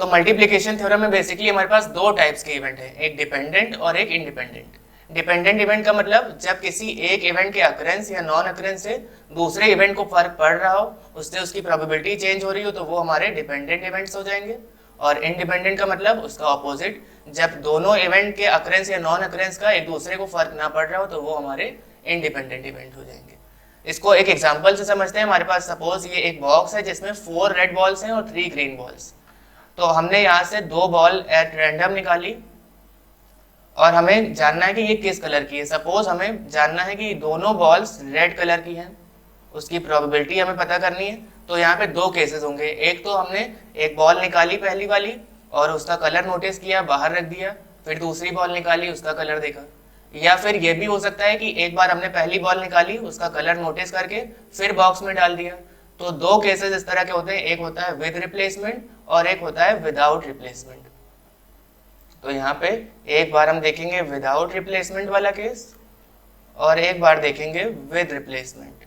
तो multiplication theorem में basically हमारे पास दो टाइप्स के इवेंट है, एक डिपेंडेंट और एक इंडिपेंडेंट। डिपेंडेंट इवेंट का मतलब जब किसी एक इवेंट के अकरेंस या नॉन अकरेंस से दूसरे इवेंट को फर्क पड़ रहा हो, उससे उसकी प्रोबेबिलिटी चेंज हो रही हो, तो वो हमारे डिपेंडेंट इवेंट्स हो जाएंगे। और इंडिपेंडेंट का मतलब उसका ऑपोजिट, जब दोनों इवेंट के अकरेंस या नॉन अकरेंस का एक दूसरे को फर्क ना पड़ रहा हो, तो वो हमारे इंडिपेंडेंट इवेंट हो जाएंगे। इसको एक एग्जांपल से समझते हैं। हमारे पास सपोज ये एक बॉक्स है जिसमें 4 रेड बॉल्स हैं और 3 ग्रीन बॉल्स। तो हमने यहाँ से 2 बॉल एट रैंडम निकाली और हमें जानना है कि ये किस कलर की है। सपोज हमें जानना है कि दोनों बॉल्स रेड कलर की हैं, उसकी प्रोबेबिलिटी हमें पता करनी है। तो यहाँ पे 2 केसेस होंगे, एक तो हमने एक बॉल निकाली पहली वाली और उसका कलर नोटिस किया, बाहर रख दिया, फिर दूसरी बॉल निकाली, उसका कलर देखा। या फिर ये भी हो सकता है कि एक बार हमने पहली बॉल निकाली, उसका कलर नोटिस करके फिर बॉक्स में डाल दिया। तो 2 केसेस इस तरह के होते हैं, एक होता है विद रिप्लेसमेंट और एक होता है विदाउट रिप्लेसमेंट। तो यहाँ पे एक बार हम देखेंगे विदाउट रिप्लेसमेंट वाला केस और एक बार देखेंगे विद रिप्लेसमेंट।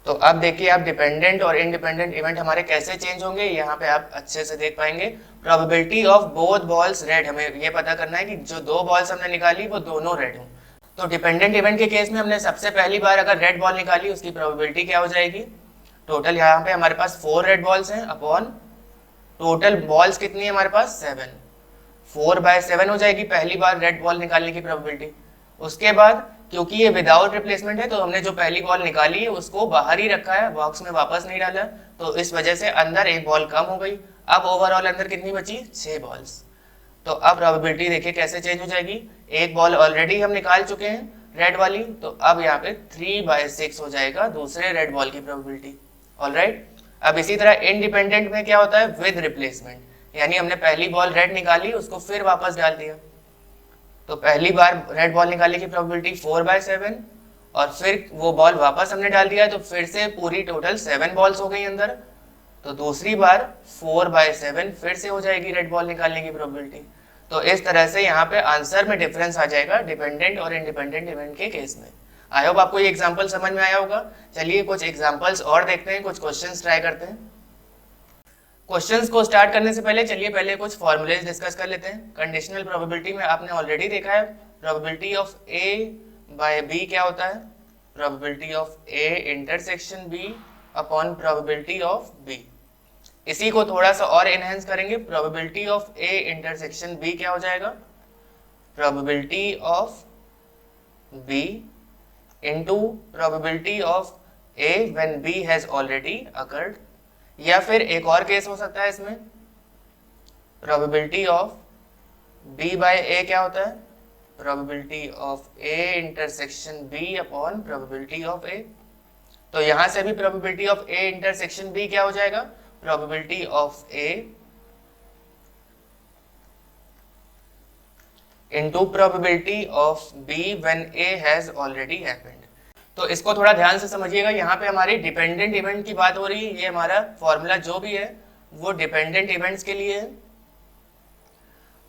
तो अब देखिए आप डिपेंडेंट और इंडिपेंडेंट इवेंट हमारे कैसे चेंज होंगे, यहाँ पे आप अच्छे से देख पाएंगे। Probability of both balls red, हमें ये पता करना है कि जो 2 बॉल्स हमने निकाली वो दोनों रेड हों। तो डिपेंडेंट इवेंट के केस में हमने सबसे पहली बार अगर रेड बॉल निकाली, उसकी प्रोबेबिलिटी क्या हो जाएगी? टोटल यहाँ पे हमारे पास 4 रेड बॉल्स हैं अपॉन टोटल बॉल्स कितनी है हमारे पास 7, 4/7 हो जाएगी पहली बार रेड बॉल निकालने की प्रोबेबिलिटी। उसके बाद क्योंकि ये विदाउट रिप्लेसमेंट है, तो हमने जो पहली बॉल निकाली है उसको बाहर ही रखा है, बॉक्स में वापस नहीं डाला, तो इस वजह से अंदर एक बॉल कम हो गई। अब ओवरऑल अंदर कितनी बची? 6 बॉल्स। तो अब प्रोबेबिलिटी देखिए कैसे चेंज हो जाएगी। एक बॉल ऑलरेडी हम निकाल चुके हैं रेड वाली, तो अब यहाँ पे 3/6 हो जाएगा दूसरे रेड बॉल की प्रोबेबिलिटी। ऑलराइट, अब इसी तरह इंडिपेंडेंट में क्या होता है? विद रिप्लेसमेंट, यानी हमने पहली बॉल रेड निकाली, उसको फिर वापस डाल दिया। तो पहली बार रेड बॉल निकालने की प्रोबेबिलिटी 4/7 और फिर वो बॉल वापस हमने डाल दिया, तो फिर से पूरी टोटल 7 बॉल्स हो गई अंदर। तो दूसरी बार 4/7 फिर से हो जाएगी रेड बॉल निकालने की प्रोबेबिलिटी। तो इस तरह से यहाँ पे आंसर में डिफरेंस आ जाएगा डिपेंडेंट और इंडिपेंडेंट इवेंट के केस में। आई होप आपको ये एग्जांपल समझ में आया होगा। चलिए कुछ एग्जांपल्स और देखते हैं, कुछ क्वेश्चंस ट्राई करते हैं। क्वेश्चंस को स्टार्ट करने से पहले चलिए पहले कुछ फॉर्मूलेज डिस्कस कर लेते हैं। कंडीशनल प्रोबेबिलिटी में आपने ऑलरेडी देखा है, probability of A by B क्या होता है? Probability of A intersection B upon probability of B. इसी को थोड़ा सा और एनहेंस करेंगे, probability of A intersection B क्या हो जाएगा? Probability of B into probability of A when B has already occurred. या फिर एक और केस हो सकता है इसमें, probability of B by A क्या होता है? Probability of A intersection B upon probability of A. तो यहां से भी probability of A intersection B क्या हो जाएगा? Probability of A into probability of B when A has already happened. तो इसको थोड़ा ध्यान से समझिएगा, यहाँ पे हमारी डिपेंडेंट इवेंट की बात हो रही है। ये हमारा फॉर्मूला जो भी है वो डिपेंडेंट इवेंट्स के लिए है।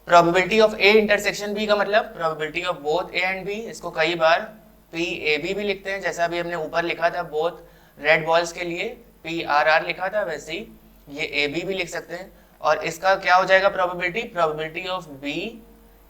Probability of A intersection B का मतलब probability of both A and B. इसको कई बार पी ए बी भी लिखते हैं, जैसा अभी हमने ऊपर लिखा था बोथ रेड बॉल्स के लिए PRR लिखा था, वैसे ही ये ए बी भी लिख सकते हैं। और इसका क्या हो जाएगा probability? Probability of B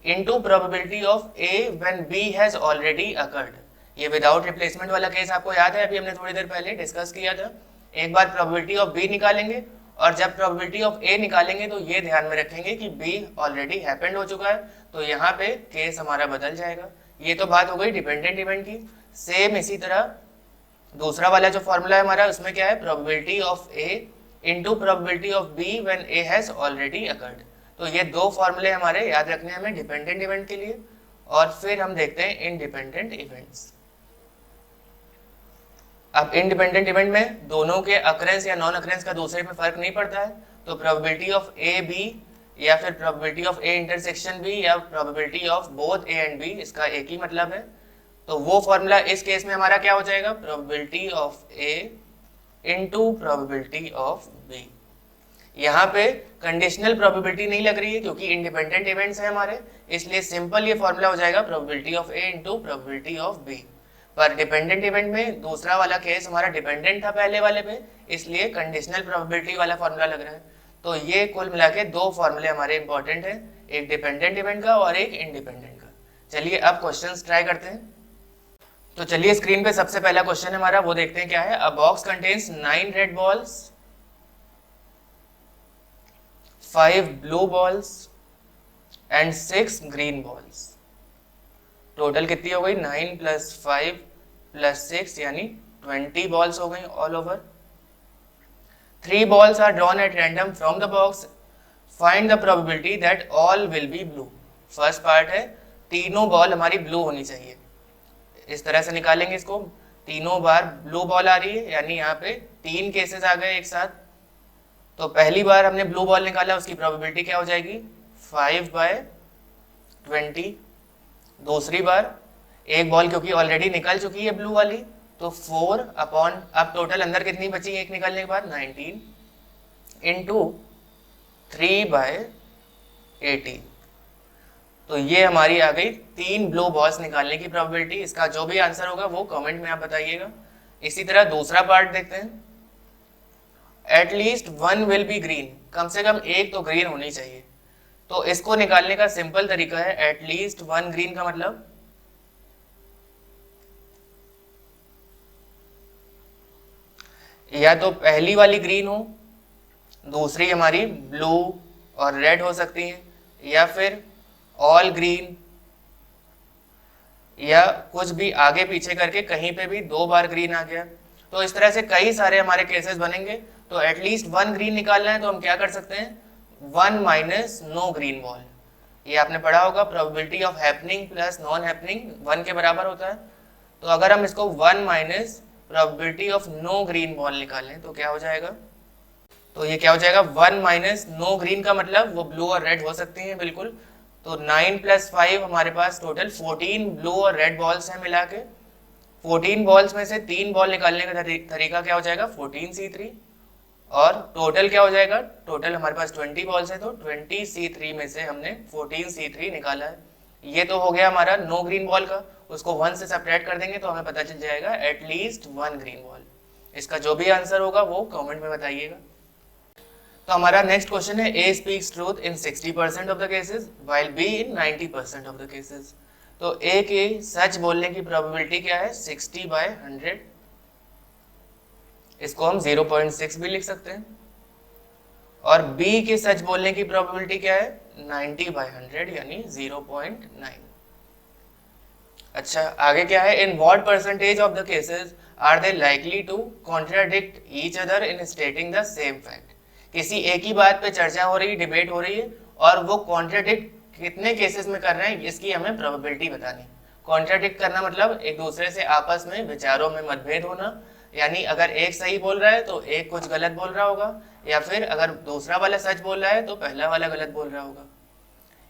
into probability of A when B has already occurred. ये विदाउट रिप्लेसमेंट वाला केस आपको याद है, अभी हमने थोड़ी देर पहले डिस्कस किया था। एक बार प्रोबेबिलिटी ऑफ बी निकालेंगे और जब प्रोबेबिलिटी ऑफ ए निकालेंगे तो ये ध्यान में रखेंगे कि बी ऑलरेडी हैपेंड हो चुका है, तो यहाँ पे केस हमारा बदल जाएगा। ये तो बात हो गई डिपेंडेंट इवेंट की। सेम इसी तरह दूसरा वाला जो फॉर्मूला है हमारा, उसमें क्या है? Probability of A into probability of B when A has already occurred. तो ये 2 फॉर्मूले हमारे याद रखने हैं हमें डिपेंडेंट इवेंट के लिए। और फिर हम देखते हैं इंडिपेंडेंट इवेंट्स। अब इंडिपेंडेंट इवेंट में दोनों के अकरेंस या नॉन अकरेंस का दूसरे पे फर्क नहीं पड़ता है, तो प्रोबेबिलिटी ऑफ ए बी या फिर probability of A intersection B या probability of both A and B, इसका एक ही मतलब है। तो वो फॉर्मूला इस केस में हमारा क्या हो जाएगा? Probability of A into probability of B. यहाँ पे कंडीशनल प्रोबेबिलिटी नहीं लग रही है क्योंकि इंडिपेंडेंट इवेंट्स है हमारे, इसलिए सिंपल ये फॉर्मूला हो जाएगा probability of A into probability of B. पर डिपेंडेंट इवेंट में दूसरा वाला केस हमारा डिपेंडेंट था पहले वाले पे, इसलिए कंडीशनल प्रोबेबिलिटी वाला फॉर्मूला लग रहा है। तो ये कुल मिला के दो फॉर्मूले हमारे इंपॉर्टेंट है, एक डिपेंडेंट इवेंट का और एक इंडिपेंडेंट का। चलिए अब क्वेश्चंस ट्राई करते हैं। तो चलिए स्क्रीन पे सबसे पहला क्वेश्चन हमारा वो देखते हैं क्या है। अ box contains 9 red balls, 5 blue balls and 6 green balls. Total कितनी हो गई? 9 + 5 + 6 यानी 20 बॉल्स हो गई all over. 3 balls are drawn at random from the box. Find the probability that all will be blue. First part है तीनों ball हमारी blue होनी चाहिए। इस तरह से निकालेंगे इसको, तीनों बार ब्लू बॉल आ रही है यानी यहाँ पे 3 केसेस आ गए एक साथ। तो पहली बार हमने ब्लू बॉल निकाला, उसकी प्रोबेबिलिटी क्या हो जाएगी? 5/20। दूसरी बार एक बॉल क्योंकि ऑलरेडी निकल चुकी है ब्लू वाली, तो 4 अपॉन, अब टोटल अंदर कितनी बची एक निकालने के बाद? 19 इंटू 3/18। तो ये हमारी आ गई 3 ब्लू बॉल्स निकालने की प्रोबेबिलिटी। इसका जो भी आंसर होगा वो कमेंट में आप बताइएगा। इसी तरह दूसरा पार्ट देखते हैं। एटलीस्ट 1 विल बी ग्रीन, कम से कम एक तो ग्रीन होनी चाहिए। तो इसको निकालने का सिंपल तरीका है, एटलीस्ट 1 ग्रीन का मतलब या तो पहली वाली ग्रीन हो, दूसरी हमारी ब्लू और रेड हो सकती है, या फिर ऑल ग्रीन, या कुछ भी आगे पीछे करके कहीं पे भी 2 बार ग्रीन आ गया। तो इस तरह से कई सारे हमारे केसेस बनेंगे। तो एटलीस्ट 1 ग्रीन निकालना है तो हम क्या कर सकते हैं? 1 माइनस नो ग्रीन बॉल। ये आपने पढ़ा होगा, probability of happening plus non happening 1 के बराबर होता है। तो अगर हम इसको 1 minus probability of no green ball निकालें तो क्या हो जाएगा? तो ये क्या हो जाएगा? 1 माइनस नो ग्रीन का मतलब वो ब्लू और रेड हो सकती हैं बिल्कुल। तो 9 + 5 हमारे पास टोटल 14 ब्लू और रेड बॉल्स हैं मिला के। 14 बॉल्स में से 3 बॉल निकालने का तरीका क्या हो जाएगा? 14C3। और टोटल क्या हो जाएगा? टोटल हमारे पास 20 बॉल्स है, तो 20C3 में से हमने 14C3 निकाला है। ये तो हो गया हमारा नो ग्रीन बॉल का। उसको 1 से सब्ट्रैक्ट कर देंगे तो हमें पता चल जाएगा एटलीस्ट 1 ग्रीन बॉल। इसका जो भी आंसर होगा वो कमेंट में बताइएगा। तो हमारा नेक्स्ट क्वेश्चन है, A speaks truth in 60% of the cases while B in 90% of the cases. तो ए के सच बोलने की प्रोबेबिलिटी क्या है? 60/100। इसको हम 0.6 भी लिख सकते हैं। और बी के सच बोलने की प्रोबेबिलिटी क्या है? 90/100 यानी 0.9। अच्छा, आगे क्या है? In what percentage of the cases are they likely to contradict each other in stating the same fact. किसी एक ही बात पे चर्चा हो रही है, डिबेट हो रही है, और वो कॉन्ट्राडिक्ट कितने केसेस में कर रहे हैं इसकी हमें प्रोबेबिलिटी बतानी। कॉन्ट्राडिक्ट करना मतलब एक दूसरे से आपस में विचारों में मतभेद होना, यानी अगर एक सही बोल रहा है तो एक कुछ गलत बोल रहा होगा, या फिर अगर दूसरा वाला सच बोल रहा है तो पहला वाला गलत बोल रहा होगा।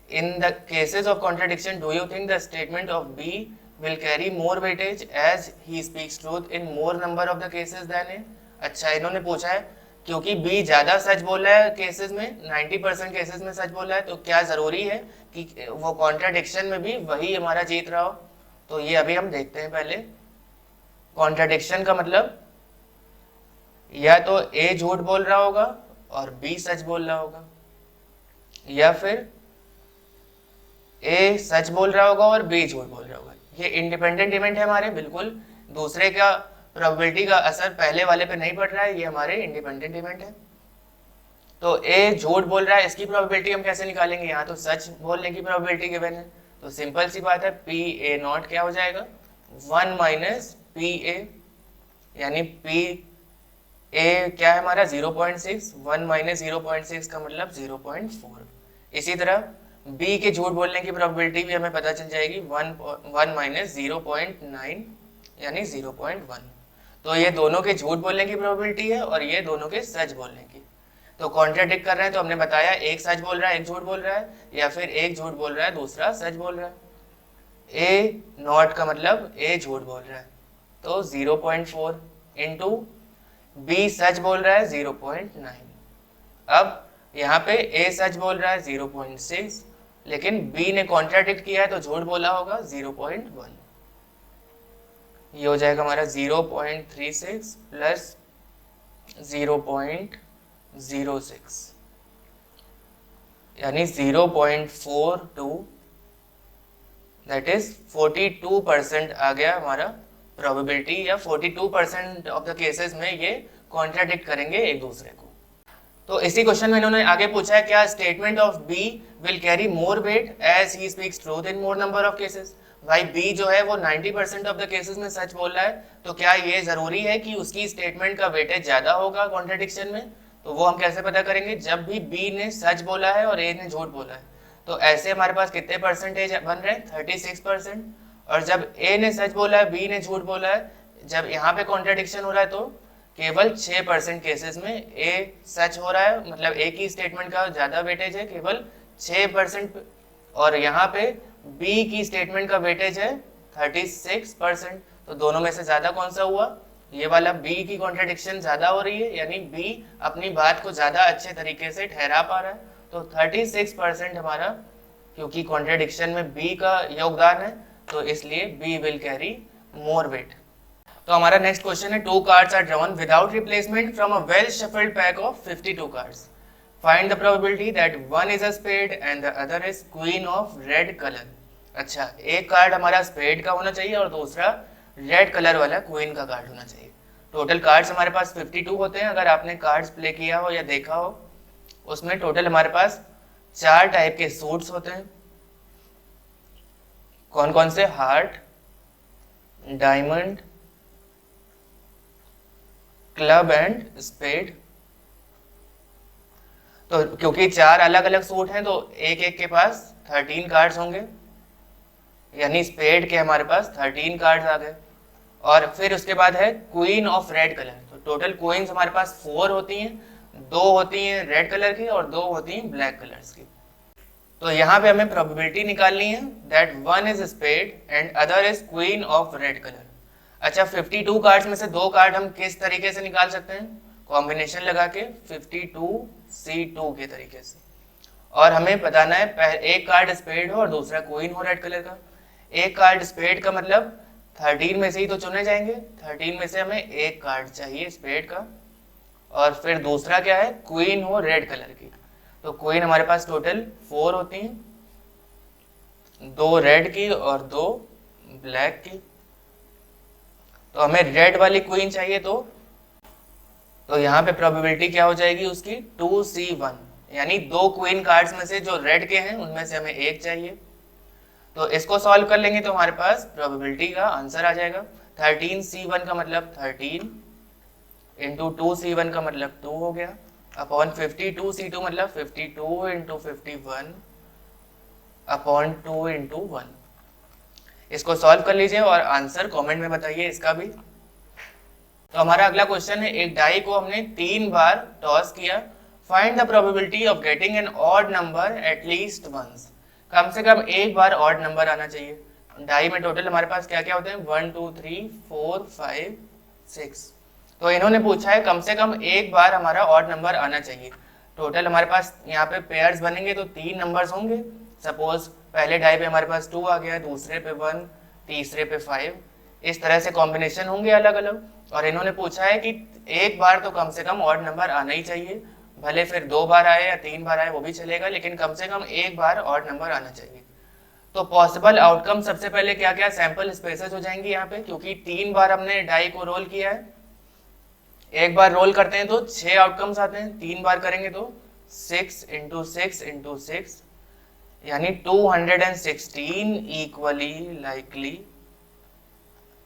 In the cases of contradiction, do you think the statement of B will carry more weightage as he speaks truth in more number of the cases than A? अच्छा, इन्होंने पूछा है क्योंकि B ज़्यादा सच बोल रहा है केसेस में, 90% केसेस में सच बोल रहा है, तो क्या ज़रूरी है कि वो कॉन्ट्राडिक्शन में भी वही हमारा जीत रहा हो? तो ये अभी हम देखते हैं पहले। कॉन्ट्राडिक्शन का मतलब या तो A झूठ बोल रहा होगा और B सच बोल रहा होगा, या फिर ए सच बोल रहा होगा और बी झूठ बोल रहा होगा। ये इंडिपेंडेंट इवेंट है हमारे, बिल्कुल दूसरे का प्रोबेबिलिटी का असर पहले वाले पे नहीं पड़ रहा है, ये हमारे इंडिपेंडेंट इवेंट है। तो ए झूठ बोल रहा है, इसकी प्रोबेबिलिटी हम कैसे निकालेंगे? यहाँ तो सच बोलने की प्रोबेबिलिटी गिवन है, तो सिंपल सी बात है, पी ए नॉट क्या हो जाएगा? 1 माइनस पी ए, यानी पी ए क्या है हमारा? 0.6। 1 माइनस 0.6 का मतलब 0.4। इसी तरह B के झूठ बोलने की प्रोबेबिलिटी भी हमें पता चल जाएगी, 1 माइनस 0.9 यानी 0.1। तो ये दोनों के झूठ बोलने की प्रोबेबिलिटी है और ये दोनों के सच बोलने की। तो कॉन्ट्राडिक्ट कर रहे हैं तो हमने बताया एक सच बोल रहा है एक झूठ बोल रहा है, या फिर एक झूठ बोल रहा है दूसरा सच बोल रहा है। ए नॉट का मतलब ए झूठ बोल रहा है, तो 0.4 इंटू बी सच बोल रहा है 0.9। अब यहाँ पे ए सच बोल रहा है 0.6, लेकिन बी ने कॉन्ट्राडिक्ट किया है तो झूठ बोला होगा 0.1। ये हो जाएगा हमारा 0.36 प्लस 0.06 यानी 0.42, दैट इज 42% आ गया हमारा प्रोबेबिलिटी, या 42% ऑफ द केसेस में ये कॉन्ट्राडिक्ट करेंगे एक दूसरे को। तो इसी क्वेश्चन में इन्होंने आगे पूछा है क्या statement of B will carry more weight as he speaks truth in more number of cases. भाई बी जो है वो 90% ऑफ द केसेस में सच बोल रहा है, तो क्या ये जरूरी है कि उसकी स्टेटमेंट का वेटेज ज्यादा होगा कॉन्ट्रडिक्शन में? तो वो हम कैसे पता करेंगे? जब भी बी ने सच बोला है और ए ने झूठ बोला है, तो ऐसे हमारे पास कितने परसेंटेज बन रहे हैं? 36%। और जब ए ने सच बोला है, बी ने झूठ बोला है, जब यहाँ पे कॉन्ट्रडिक्शन हो रहा है तो केवल 6% केसेस में ए सच हो रहा है, मतलब ए की स्टेटमेंट का ज्यादा वेटेज है केवल 6%, और यहाँ पे बी की स्टेटमेंट का वेटेज है 36%। तो दोनों में से ज्यादा कौन सा हुआ? ये वाला बी की कॉन्ट्रडिक्शन ज्यादा हो रही है, यानी बी अपनी बात को ज्यादा अच्छे तरीके से ठहरा पा रहा है। तो 36% हमारा, क्योंकि कॉन्ट्रडिक्शन में बी का योगदान है, तो इसलिए B will carry more weight. तो हमारा नेक्स्ट क्वेश्चन है, 2 cards are drawn without replacement from a well shuffled pack of 52 cards. Find the probability that one is a spade and the other is queen of red colour. अच्छा, एक card हमारा spade का होना चाहिए और दूसरा red colour वाला queen का कार्ड होना चाहिए। टोटल कार्ड्स हमारे पास 52 होते हैं। अगर आपने कार्ड्स प्ले किया हो या देखा हो, उसमें टोटल हमारे पास 4 टाइप के सूट्स होते हैं। कौन कौन से? Heart, diamond, club and spade. तो क्योंकि 4 अलग अलग सूट हैं, तो एक एक के पास 13 कार्ड्स होंगे, यानी स्पेड के हमारे पास 13 कार्ड्स आ गए। और फिर उसके बाद है क्वीन ऑफ रेड कलर। तो टोटल क्वींस हमारे पास 4 होती हैं, 2 होती हैं रेड कलर की और 2 होती हैं ब्लैक कलर्स की। तो यहाँ पे हमें प्रोबेबिलिटी निकालनी है that one is spade and other is queen of red colour. अच्छा, 52 कार्ड्स में से 2 कार्ड हम किस तरीके से निकाल सकते हैं? कॉम्बिनेशन लगा के 52C2 के तरीके से। और हमें बताना है एक कार्ड स्पेड हो और दूसरा क्वीन हो रेड कलर का। एक कार्ड स्पेड का मतलब 13 में से ही तो चुने जाएंगे, 13 में से हमें एक कार्ड चाहिए स्पेड का। और फिर दूसरा क्या है? क्वीन हो रेड कलर की। तो क्वीन हमारे पास टोटल 4 होती हैं, 2 रेड की और 2 ब्लैक की। तो हमें रेड वाली क्वीन चाहिए, तो यहाँ पे प्रोबेबिलिटी क्या हो जाएगी उसकी? 2C1, यानी 2 क्वीन कार्ड्स में से जो रेड के हैं उनमें से हमें एक चाहिए। तो इसको सॉल्व कर लेंगे तो हमारे पास प्रोबेबिलिटी का आंसर आ जाएगा। 13C1 का मतलब 13 इंटू 2C1 का मतलब 2 हो गया, अपॉन 52C2 मतलब 52 इंटू 51 अपॉन 2 इंटू 1। इसको सॉल्व कर लीजिए और आंसर कमेंट में बताइए इसका भी। तो हमारा अगला क्वेश्चन है, एक डाई को हमने 3 बार टॉस किया। Find the probability of getting an odd number at least once. कम से कम एक बार ऑड नंबर आना चाहिए। डाई में टोटल हमारे पास क्या क्या होते हैं? 1 2 3 4 5 6। तो इन्होंने पूछा है कम से कम एक बार हमारा ऑड नंबर आना चाहिए। टोटल हमारे पास यहाँ पे पेयर्स बनेंगे तो 3 नंबर्स होंगे। सपोज पहले डाई पे हमारे पास 2 आ गया, दूसरे पे 1, तीसरे पे 5। इस तरह से कॉम्बिनेशन होंगे अलग अलग। और इन्होंने पूछा है कि एक बार तो कम से कम ऑड नंबर आना ही चाहिए, भले फिर 2 बार आए या 3 बार आए वो भी चलेगा, लेकिन कम से कम एक बार ऑड नंबर आना चाहिए। तो पॉसिबल आउटकम सबसे पहले क्या क्या? सैंपल स्पेसेस हो जाएंगी यहाँ पे, क्योंकि 3 बार हमने डाई को रोल किया है। एक बार रोल करते हैं तो 6 आउटकम्स आते हैं, 3 बार करेंगे तो 6 इंटू 6 इंटू 6, यानी 216 equally likely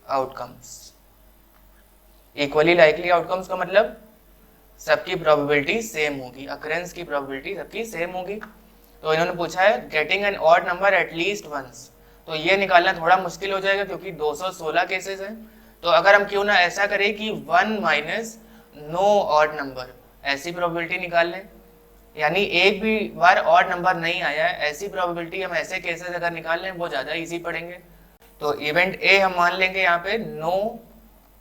outcomes. Equally likely outcomes का मतलब सबकी प्रोबेबिलिटी सेम होगी, अकरेंस की प्रोबेबिलिटी सबकी सेम होगी। तो इन्होंने पूछा है getting an odd number at least once. तो ये निकालना थोड़ा मुश्किल हो जाएगा क्योंकि 216 केसेस हैं। तो अगर हम क्यों ना ऐसा करें कि 1 माइनस नो ऑड नंबर, ऐसी प्रोबेबिलिटी निकाल लें, यानी एक भी बार ऑड नंबर नहीं आया है, ऐसी प्रोबेबिलिटी हम ऐसे केसेस अगर निकाल लें वो ज़्यादा इजी पड़ेंगे। तो इवेंट ए हम मान लेंगे यहाँ पे no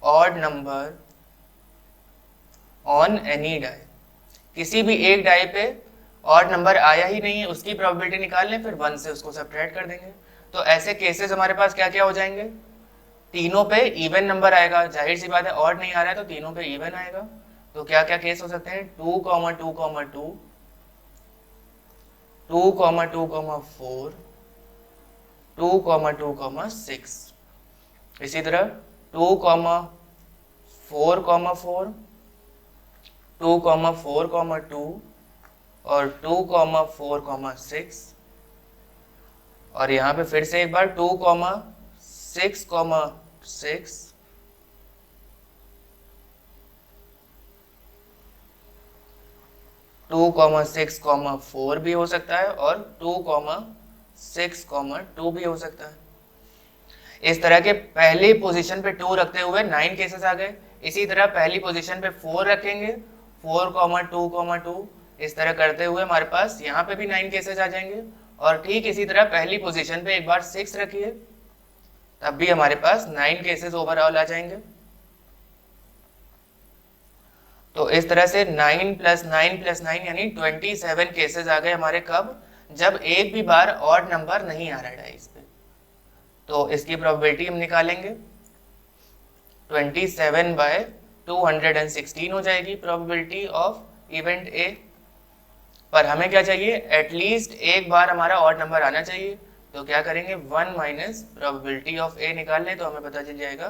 odd number on any die. किसी भी एक डाई पे ऑड नंबर आया ही नहीं है, उसकी प्रोबेबिलिटी निकाल लें, फिर 1 से उसको सब्ट्रैक्ट कर देंगे। तो ऐसे केसेस हमारे पास क्या क्या हो जाएंगे? तीनों पे इवन नंबर आएगा, जाहिर सी बात है ऑड नहीं आ रहा है तो तीनों पे इवन आएगा। तो क्या क्या केस हो सकते हैं, 2, 2, 2, 2, 2, 4, 2, 2, 6। इसी तरह 2, 4, 4, 2, 4, 2 और 2, 4, 6। और यहाँ पे फिर से एक बार 2, 6, 6, 2, 6, 4 भी हो सकता है और 2, 6, 2 भी हो सकता है। इस तरह के पहली पोजीशन पे 2 रखते हुए 9 केसेस आ गए। इसी तरह पहली पोजीशन पे 4 रखेंगे, 4, 2, 2, इस तरह करते हुए हमारे पास यहाँ पे भी 9 केसेस आ जाएंगे। और ठीक इसी तरह पहली पोजीशन पे एक बार 6 रखिए, तब भी हमारे पास 9 केसेस ओवरऑल आ जाएंगे। तो इस तरह से 9 + 9 + 9 यानी 27 केसेस आ गए हमारे। कब? जब एक भी बार ऑड नंबर नहीं आ रहा है डाइस पे। तो इसकी प्रोबेबिलिटी हम निकालेंगे, 27/216 हो जाएगी प्रोबेबिलिटी ऑफ इवेंट ए। पर हमें क्या चाहिए, एटलीस्ट एक बार हमारा ऑड नंबर आना चाहिए। तो क्या करेंगे, 1 - प्रोबेबिलिटी ऑफ ए निकाल लें तो हमें पता चल जाएगा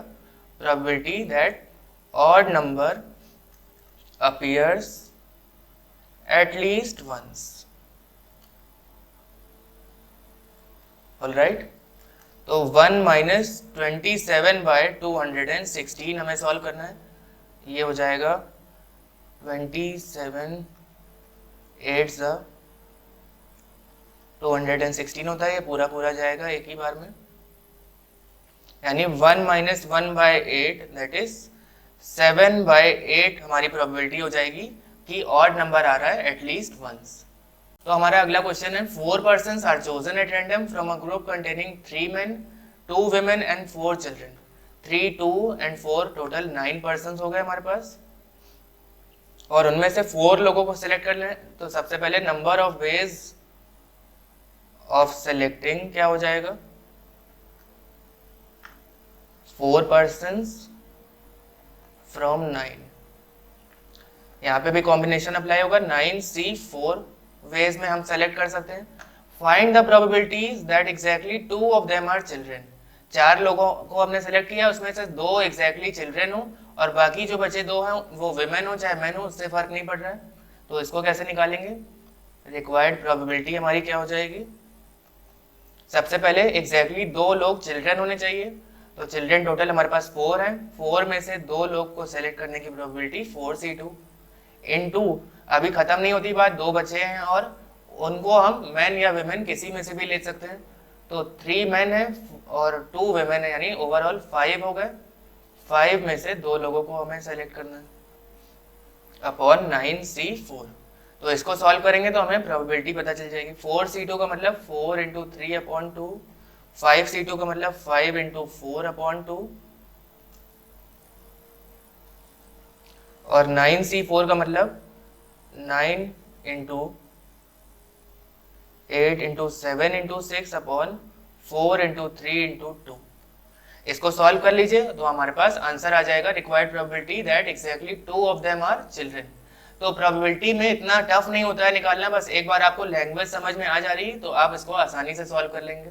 probability that odd number appears at least once. All right? तो 1 - 27/216 हमें सॉल्व करना है। ये हो जाएगा 27 8 216 होता है, ये पूरा पूरा जाएगा एक ही बार में। यानी 1 - 1/8 दैट इज 7/8 हमारी प्रोबेबिलिटी हो जाएगी कि ऑड नंबर आ रहा है एटलीस्ट वंस। तो हमारा अगला क्वेश्चन है, 4 persons are chosen at random from a group containing 3 men, 2 women and 4 children। 3, 2 and 4 total 9 persons हो गए हमारे पास। और उनमें से 4 लोगों को सिलेक्ट कर लें। तो सबसे पहले number of ways of selecting क्या हो जाएगा, 4 persons फ्रॉम 9। यहाँ पे भी कॉम्बिनेशन अप्लाई होगा, 9C4 वेज में हम सेलेक्ट कर सकते हैं। Find the probabilities that exactly 2 of them are children। 4 लोगों को हमने सेलेक्ट किया, उसमें से 2 एग्जैक्टली चिल्ड्रन हो और बाकी जो बचे 2 हैं वो विमेन हो चाहे मैन हो, उससे फर्क नहीं पड़ रहा है। तो इसको कैसे निकालेंगे, रिक्वायर्ड प्रोबेबिलिटी हमारी क्या हो जाएगी, सबसे पहले एग्जैक्टली 2 लोग चिल्ड्रन होने चाहिए। तो चिल्ड्रन टोटल हमारे पास 4 हैं, 4 में से 2 लोग को सेलेक्ट करने की प्रोबेबिलिटी 4C2 इनटू, अभी खत्म नहीं होती बात, 2 बचे हैं और उनको हम मैन या विमेन किसी में से भी ले सकते हैं। तो 3 मैन है और 2 विमेन है, यानी ओवरऑल 5 हो गए। 5 में से 2 लोगों को हमें सेलेक्ट करना है अपॉन 9C4। तो इसको सॉल्व करेंगे तो हमें प्रोबेबिलिटी पता चल जाएगी। 4C2 का मतलब 4 × 3/2, 5C2 का मतलब 5 × 4/2 और 9C4 का मतलब 9 × 8 × 7 × 6/4 × 3 × 2। इसको सॉल्व कर लीजिए तो हमारे पास आंसर आ जाएगा, required probability that exactly 2 of them are children। तो प्रोबेबिलिटी में इतना टफ नहीं होता है निकालना, बस एक बार आपको लैंग्वेज समझ में आ जा रही है तो आप इसको आसानी से सॉल्व कर लेंगे।